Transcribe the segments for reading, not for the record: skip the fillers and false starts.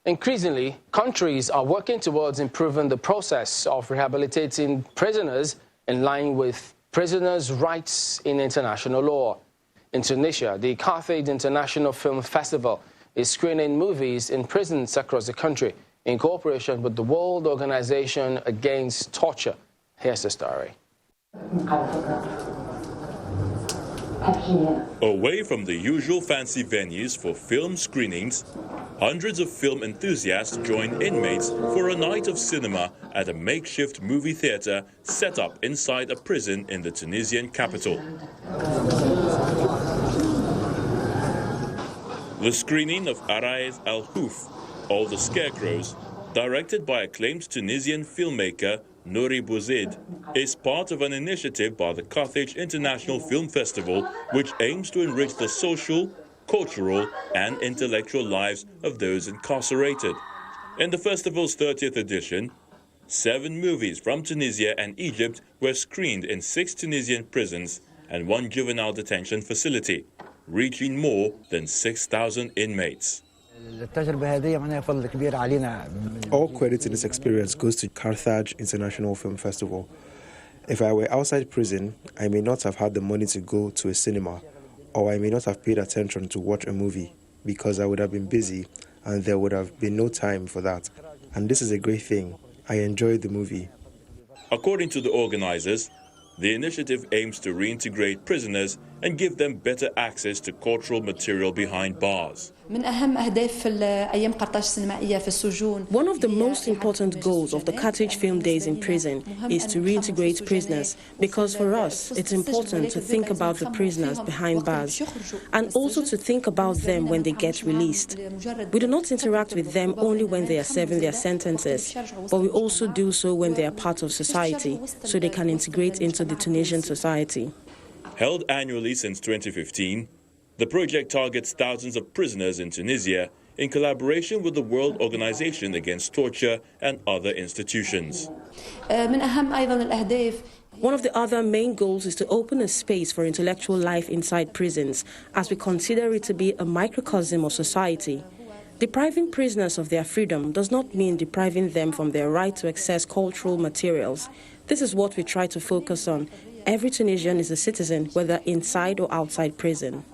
Increasingly, countries are working towards improving the process of rehabilitating prisoners in line with prisoners' rights in international law. In Tunisia, the Carthage International Film Festival is screening movies in prisons across the country in cooperation with the World Organization Against Torture. Here's the story. Away from the usual fancy venues for film screenings, hundreds of film enthusiasts join inmates for a night of cinema at a makeshift movie theater set up inside a prison in the Tunisian capital. The screening of Arais Al Houf, or The Scarecrows, directed by acclaimed Tunisian filmmaker Nouri Bouzid, is part of an initiative by the Carthage International Film Festival, which aims to enrich the social, cultural and intellectual lives of those incarcerated. In the festival's 30th edition, 7 movies from Tunisia and Egypt were screened in 6 Tunisian prisons and 1 juvenile detention facility, reaching more than 6,000 inmates. All credit in this experience goes to Carthage International Film Festival. If I were outside prison, I may not have had the money to go to a cinema, or I may not have paid attention to watch a movie because I would have been busy and there would have been no time for that. And this is a great thing. I enjoyed the movie. According to the organizers, the initiative aims to reintegrate prisoners and give them better access to cultural material behind bars. One of the most important goals of the Carthage Film Days in prison is to reintegrate prisoners, because for us it's important to think about the prisoners behind bars and also to think about them when they get released. We do not interact with them only when they are serving their sentences, but we also do so when they are part of society, so they can integrate into the Tunisian society. Held annually since 2015, the project targets thousands of prisoners in Tunisia in collaboration with the World Organization Against Torture and other institutions. One of the other main goals is to open a space for intellectual life inside prisons, as we consider it to be a microcosm of society. Depriving prisoners of their freedom does not mean depriving them from their right to access cultural materials. This is what we try to focus on. Every Tunisian is a citizen, whether inside or outside prison.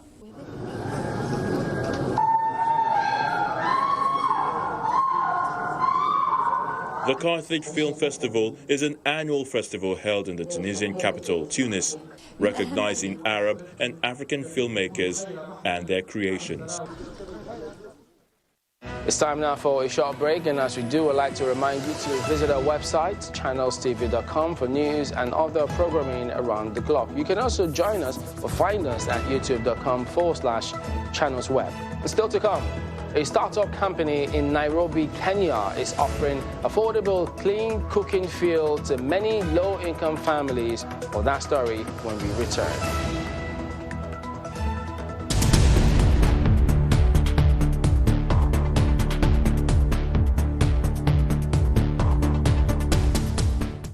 The Carthage Film Festival is an annual festival held in the Tunisian capital, Tunis, recognizing Arab and African filmmakers and their creations. It's time now for a short break, and as we do, I'd like to remind you to visit our website, channelstv.com, for news and other programming around the globe. You can also join us or find us at youtube.com/channelsweb. And still to come, a startup company in Nairobi, Kenya is offering affordable, clean cooking fuel to many low-income families. Well, that story when we return.